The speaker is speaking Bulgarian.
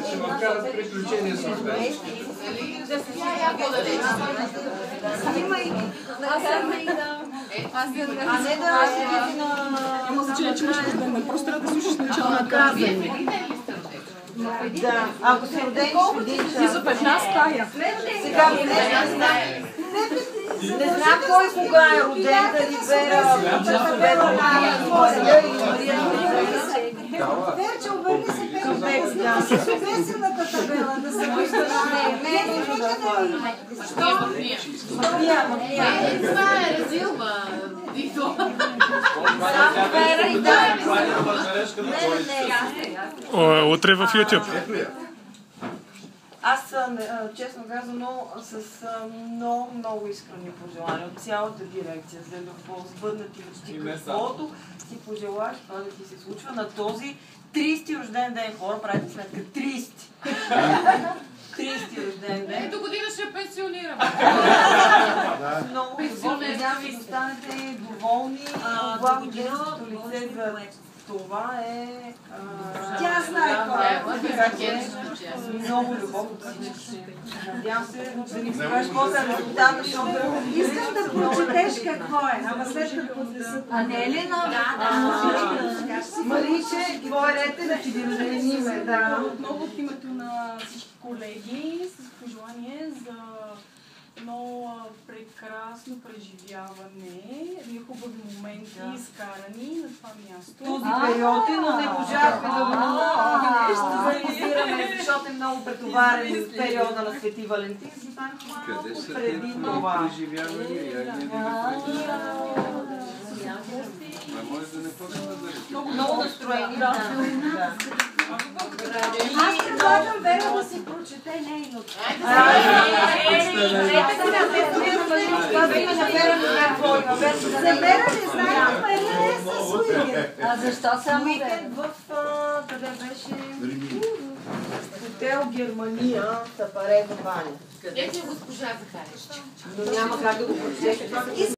Ще ме вкарат приключения с успех. Има значение, че имаш рожден. Просто трябва да слушаш начало на казане. Да, ако се родени И за 15 стая. сега не знам кой кога е роден, дали Вера, Мария или Мария. Верче, обърни се към веселата табела, да се вижда на нея. Не, това е резилба. Утре в YouTube. Аз, честно казано, с много искрени пожелания от цялата дирекция, за да сбъднати мечти, каквото си пожелаш, това да ти се случва на този 30-ти рожден ден. Хора, правите сметка, 30-ти! 30-ти рожден ден. Ето година ще пенсионирам. Много надявам да останете доволни. Главното лице за това е... Тя знае много любов от всички. Надявам се да ни покажеш после резултата, защото... Искам да прочетеш какво е, ама след като поднесат. А не е ли на... Мариче, твой ред е да ти разменим, да. Отново от името на всички колеги с пожелание за едно прекрасно преживяване, едни хубави моменти, изкарани на това място. Този период е, но не можахме да го реализираме, защото е много претоварен периода на Свети Валентин. Къде са тези преживявания? Може да не почнем да много настроени. Аз предлагам Вера да си прочете нейното. За Вера не знаем, Мария е с Уикенд. А защо само Уикенд в... къде беше? Хотел Германия, Сапарева Ваня. Къде е госпожа Захарич? Но няма как да го прочете.